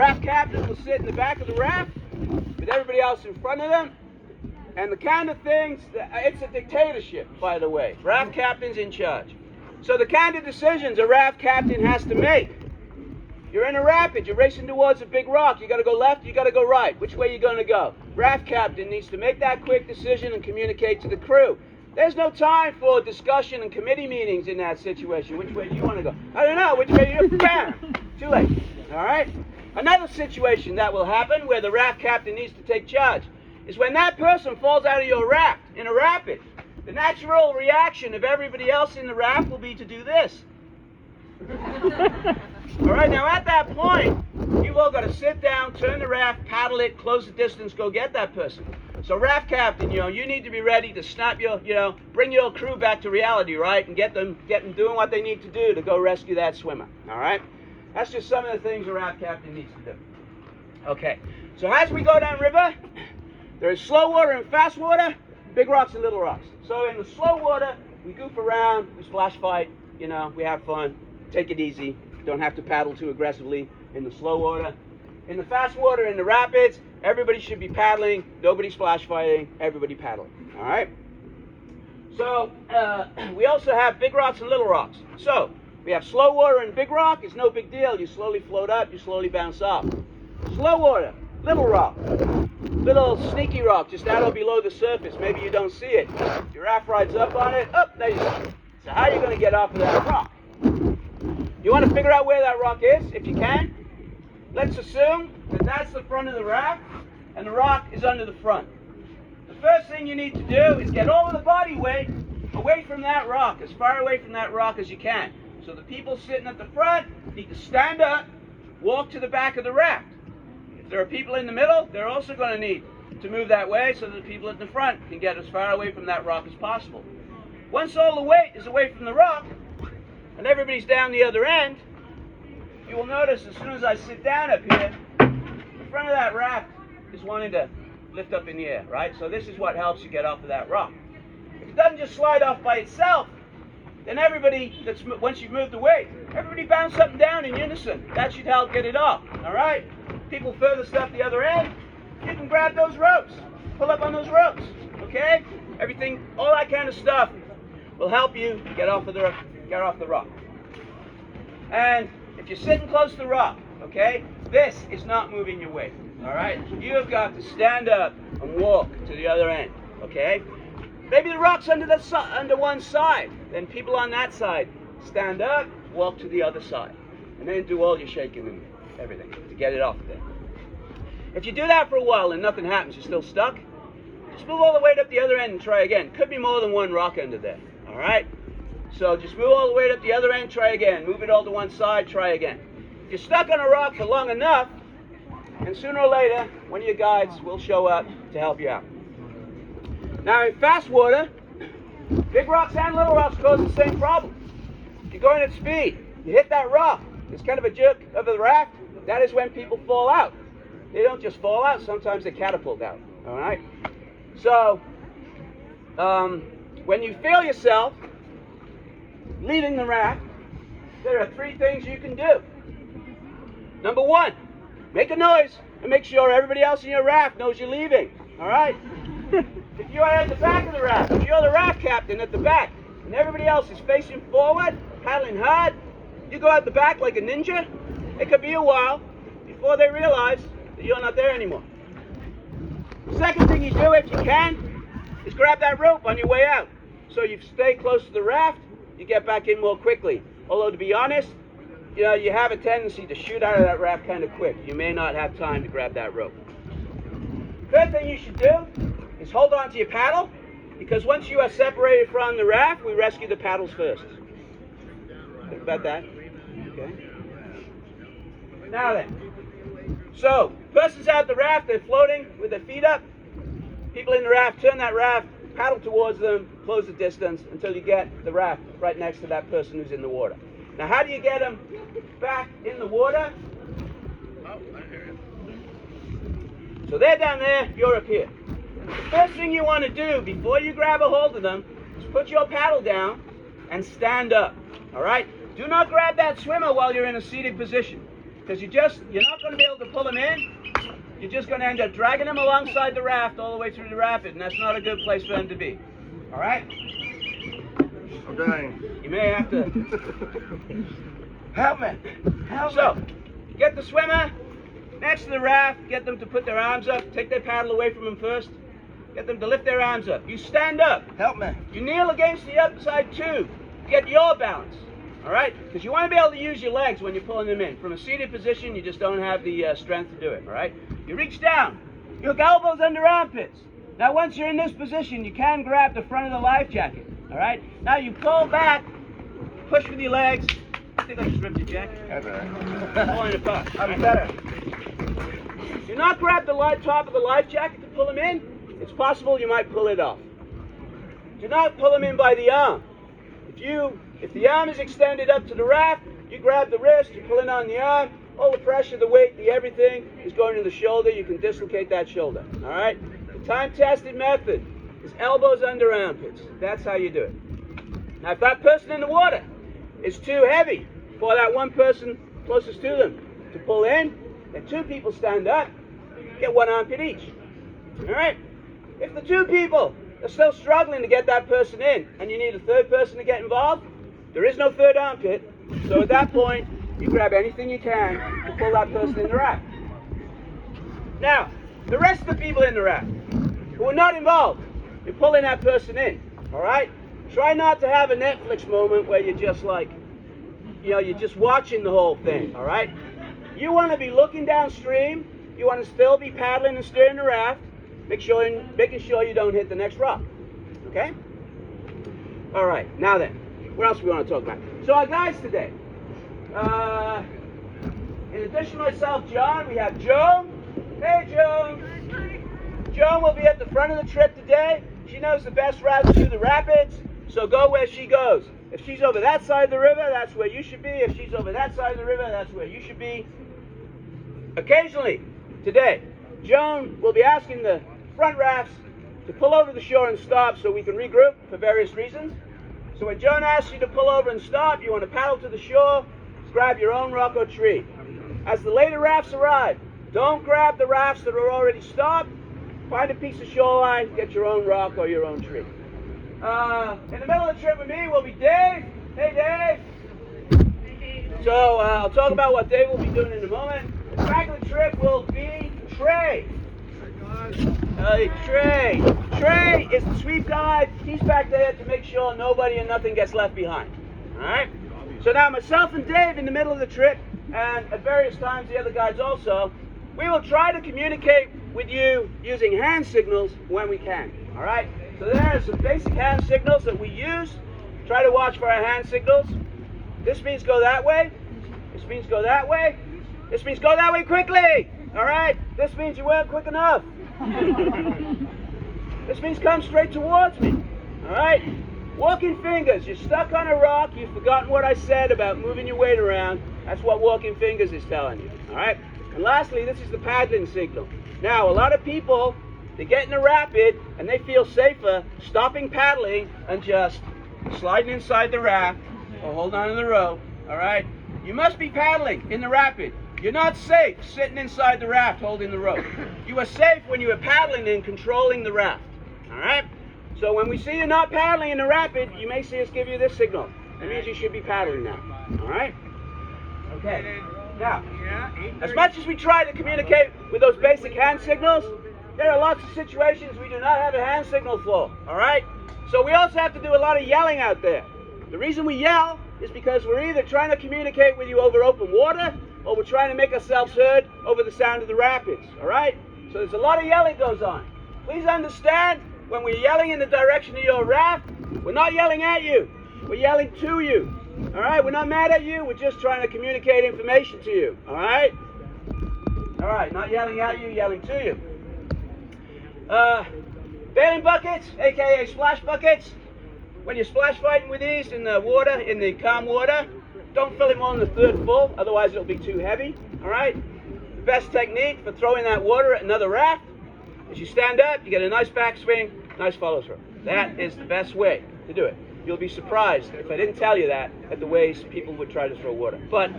raft captain will sit in the back of the raft with everybody else in front of them. And the kind of things, it's a dictatorship, by the way. Raft captain's in charge. So the kind of decisions a raft captain has to make. You're in a rapid, you're racing towards a big rock. You got to go left, you got to go right. Which way are you going to go? Raft captain needs to make that quick decision and communicate to the crew. There's no time for discussion and committee meetings in that situation. Which way do you want to go? I don't know. Which way do you? Bam! Too late. All right? Another situation that will happen where the raft captain needs to take charge is when that person falls out of your raft in a rapid. The natural reaction of everybody else in the raft will be to do this. All right, now at that point, you've all got to sit down, turn the raft, paddle it, close the distance, go get that person. So raft captain, you need to be ready to snap bring your crew back to reality, right? And get them doing what they need to do to go rescue that swimmer, all right? That's just some of the things a raft captain needs to do. Okay, so as we go downriver, there is slow water and fast water, big rocks and little rocks. So in the slow water, we goof around, we splash fight, we have fun, take it easy, don't have to paddle too aggressively in the slow water. In the fast water, in the rapids, everybody should be paddling, nobody splash fighting, everybody paddling, all right? So we also have big rocks and little rocks. So we have slow water and big rock, it's no big deal, you slowly float up, you slowly bounce off. Slow water, little rock, little sneaky rock, just out or below the surface, maybe you don't see it. Your raft rides up on it, there you go. So how are you going to get off of that rock? You want to figure out where that rock is, if you can. Let's assume that that's the front of the raft, and the rock is under the front. The first thing you need to do is get all of the body weight away from that rock, as far away from that rock as you can. So the people sitting at the front need to stand up, walk to the back of the raft. If there are people in the middle, they're also going to need to move that way so that the people at the front can get as far away from that rock as possible. Once all the weight is away from the rock, and everybody's down the other end, you will notice as soon as I sit down up here, the front of that raft is wanting to lift up in the air, right? So this is what helps you get off of that rock. If it doesn't just slide off by itself, then once you've moved the weight, everybody bounce up and down in unison. That should help get it off, all right? People furthest up the other end, you can grab those ropes, pull up on those ropes, okay? Everything, all that kind of stuff will help you get off the rock. And if you're sitting close to the rock, okay, this is not moving your weight, all right? You have got to stand up and walk to the other end, okay? Maybe the rock's under one side, then people on that side stand up, walk to the other side, and then do all your shaking and everything to get it off there. If you do that for a while and nothing happens, you're still stuck, just move all the way up the other end and try again. Could be more than one rock under there, all right? So just move all the way up the other end, try again. Move it all to one side, try again. If you're stuck on a rock for long enough, and sooner or later, one of your guides will show up to help you out. Now in fast water, big rocks and little rocks cause the same problem. If you're going at speed, you hit that rock, it's kind of a jerk of the raft, that is when people fall out. They don't just fall out, sometimes they catapult out, all right? So, when you feel yourself leaving the raft, there are 3 things you can do. Number 1, make a noise and make sure everybody else in your raft knows you're leaving, all right? If you are at the back of the raft, if you're the raft captain at the back, and everybody else is facing forward, paddling hard, you go out the back like a ninja, it could be a while before they realize that you're not there anymore. The second thing you do, if you can, is grab that rope on your way out. So you stay close to the raft, you get back in more quickly. Although to be honest, you have a tendency to shoot out of that raft kind of quick. You may not have time to grab that rope. Third thing you should do is hold on to your paddle, because once you are separated from the raft, we rescue the paddles first. Think about that. Okay. Now then, so person's out the raft, they're floating with their feet up. People in the raft turn that raft, paddle towards them, close the distance until you get the raft right next to that person who's in the water. Now how do you get them back in the water? So they're down there, you're up here. The first thing you want to do before you grab a hold of them is put your paddle down and stand up, all right? Do not grab that swimmer while you're in a seated position. Because you're not going to be able to pull them in. You're just going to end up dragging them alongside the raft all the way through the rapid, and that's not a good place for them to be. All right? I'm dying. You may have to. Help me. Help So, me. get the swimmer next to the raft, get them to put their arms up, take their paddle away from them first, get them to lift their arms up. You stand up. Help me. You kneel against the outside tube. Get your balance. All right? Because you want to be able to use your legs when you're pulling them in. From a seated position, you just don't have the strength to do it. All right? You reach down. You hook elbows under armpits. Now, once you're in this position, you can grab the front of the life jacket. All right? Now, you pull back, push with your legs. I think I just ripped your jacket. That's all right. Pulling it apart. I'm better. Do not grab the top of the life jacket to pull them in. It's possible you might pull it off. Do not pull them in by the arm. If the arm is extended up to the raft, you grab the wrist, you pull in on the arm, all the pressure, the weight, the everything is going to the shoulder. You can dislocate that shoulder. All right? The time-tested method is elbows under armpits. That's how you do it. Now, if that person in the water is too heavy for that one person closest to them to pull in, then two people stand up, get one armpit each. All right? If the two people are still struggling to get that person in, and you need a third person to get involved, there is no third armpit. So at that point, you grab anything you can to pull that person in the raft. Now, the rest of the people in the raft who are not involved in pulling that person in, all right? Try not to have a Netflix moment where you're just like, you're just watching the whole thing, all right? You want to be looking downstream. You want to still be paddling and steering the raft, making sure you don't hit the next rock, okay? All right, now then, what else do we want to talk about? So our guys today, in addition to myself, John, we have Joan. Hey, Joan. Joan will be at the front of the trip today. She knows the best route through the rapids, so go where she goes. If she's over that side of the river, that's where you should be. If she's over that side of the river, that's where you should be. Occasionally, today, Joan will be asking the front rafts to pull over the shore and stop so we can regroup for various reasons. So when Joan asks you to pull over and stop, you want to paddle to the shore, grab your own rock or tree. As the later rafts arrive, don't grab the rafts that are already stopped. Find a piece of shoreline, get your own rock or your own tree. In the middle of the trip with me will be Dave. Hey, Dave. So I'll talk about what Dave will be doing in a moment. The back of the trip will be Trey. Trey. Trey is the sweep guide. He's back there to make sure nobody and nothing gets left behind. All right? So now myself and Dave in the middle of the trip, and at various times the other guides also, we will try to communicate with you using hand signals when we can. All right? So there are some basic hand signals that we use. Try to watch for our hand signals. This means go that way. This means go that way. This means go that way quickly. All right? This means you weren't quick enough. This means come straight towards me. All right? Walking fingers. You're stuck on a rock. You've forgotten what I said about moving your weight around. That's what walking fingers is telling you. All right? And lastly, this is the paddling signal. Now, a lot of people, they get in a rapid and they feel safer stopping paddling and just sliding inside the raft or holding on to the rope. All right? You must be paddling in the rapid. You're not safe sitting inside the raft holding the rope. You are safe when you are paddling and controlling the raft. All right? So when we see you not paddling in the rapid, you may see us give you this signal. That means you should be paddling now. All right? Okay. Now, as much as we try to communicate with those basic hand signals, there are lots of situations we do not have a hand signal for. All right? So we also have to do a lot of yelling out there. The reason we yell is because we're either trying to communicate with you over open water, or we're trying to make ourselves heard over the sound of the rapids, all right? So there's a lot of yelling goes on. Please understand, when we're yelling in the direction of your raft, we're not yelling at you. We're yelling to you, all right? We're not mad at you. We're just trying to communicate information to you, all right? All right, not yelling at you, yelling to you. Bailing buckets, a.k.a. splash buckets. When you're splash fighting with these in the water, in the calm water, don't fill it more than a third full, otherwise it'll be too heavy, all right? The best technique for throwing that water at another raft is you stand up, you get a nice backswing, nice follow through. That is the best way to do it. You'll be surprised if I didn't tell you that at the ways people would try to throw water. But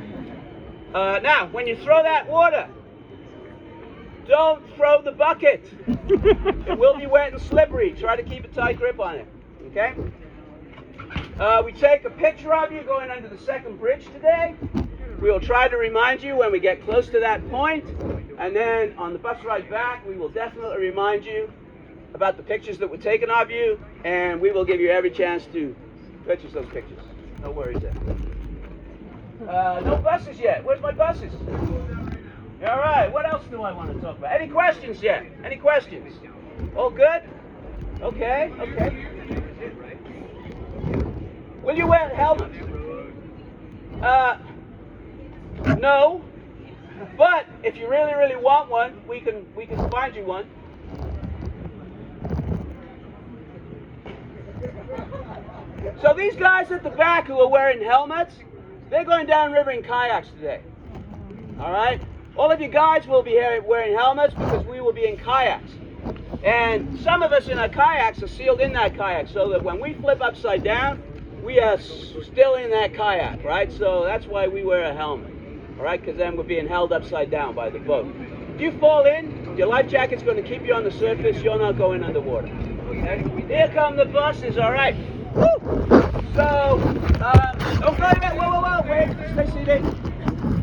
Now, when you throw that water, don't throw the bucket. It will be wet and slippery. Try to keep a tight grip on it. Okay? We take a picture of you going under the second bridge today. We will try to remind you when we get close to that point. And then on the bus ride back, we will definitely remind you about the pictures that were taken of you. And we will give you every chance to purchase those pictures. No worries there. No buses yet. Where's my buses? All right. What else do I want to talk about? Any questions yet? Any questions? All good? Okay. Okay. Will you wear helmets? No. But if you really, really want one, we can find you one. So these guys at the back who are wearing helmets, they're going downriver in kayaks today. All right? All of you guys will be wearing helmets because we will be in kayaks. And some of us in our kayaks are sealed in that kayak so that when we flip upside down, we are still in that kayak, right? So that's why we wear a helmet, all right? Because then we're being held upside down by the boat. If you fall in, your life jacket's going to keep you on the surface. You're not going underwater, okay? Here come the buses, all right? Woo! So, don't go yet. Whoa, wait, stay seated.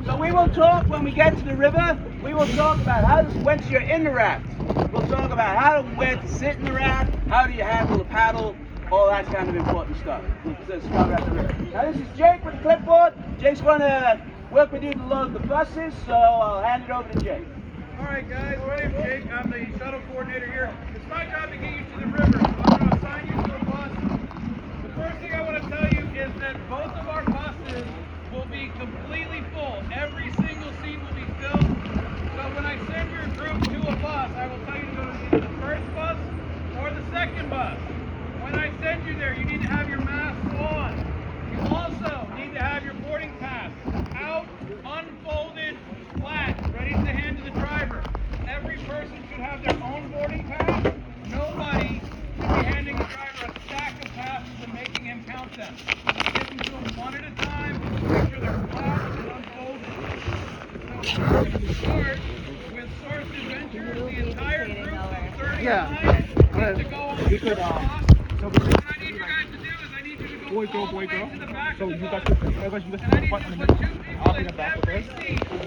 So we will talk when we get to the river. We will talk about once you're in the raft, we'll talk about where to sit in the raft, how do you handle the paddle, all that kind of important stuff. We'll discover at the river. Now this is Jake with the clipboard. Jake's going to work with you to load the buses, so I'll hand it over to Jake. All right, guys, my name's Jake. I'm the shuttle coordinator here. It's my job to get you to the river, so I'm going to assign you to a bus. The first thing I want to tell you is that both of our buses will be completely full. Every single seat will be filled. So when I send your group to a bus, I will tell you to go to either the first bus or the second bus. When I send you there, you need to have your mask on. You also need to have your boarding pass out, unfolded, flat, ready to hand to the driver. Every person should have their own boarding pass. Nobody should be handing the driver a stack of passes and making him count them. Give them to him one at a time. Make sure they're flat and unfolded. So we're going to start with Source Adventures. The entire group of 39 needs to go on the first bus. So what I need you guys to do is I need you to go all the way to the back of the bus. And I need you to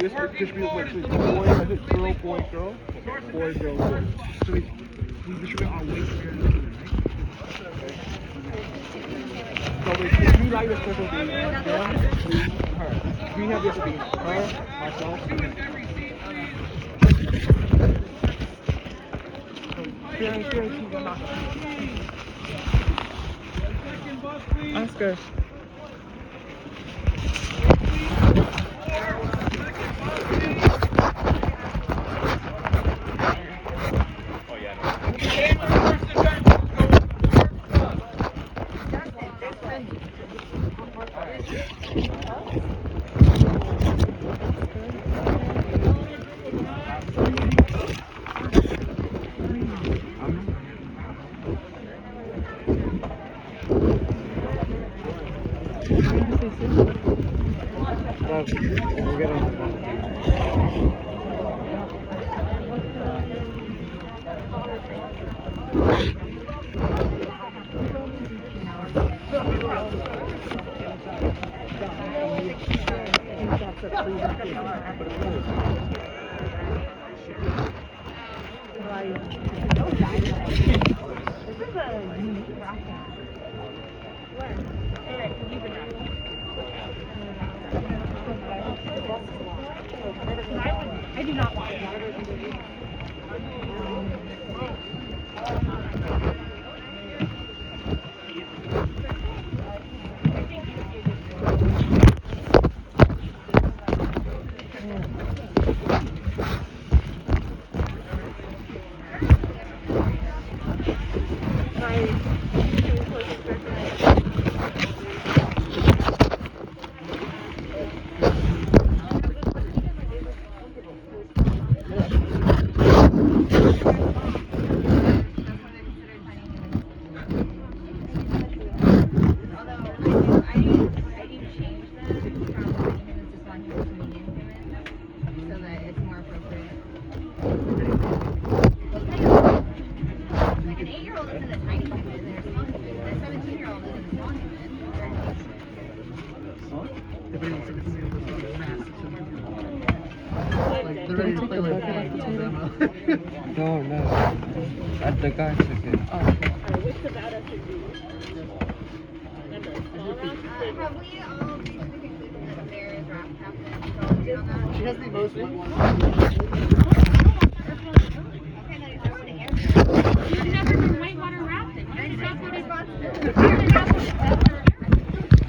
put 2 people in every seat working towards the Girl, boy, girl. Boy, girl, boy. So we distribute our weight here. So we like this person to be her. We have this to be her, myself. 2 in every seat, please. Second bus, please. That's good. We'll get on. I do not want 16-year-old is in a tiny human. They're small human. The 17-year-old is in a small human. They're ready to play with No. The guy took it. Which about us should be? Remember, small round to big Have we all reached the conclusion that Sarah is draft captain? So on that? She has the most win ones. Okay, then I want to answer. You've never been whitewater rafting. You're not That's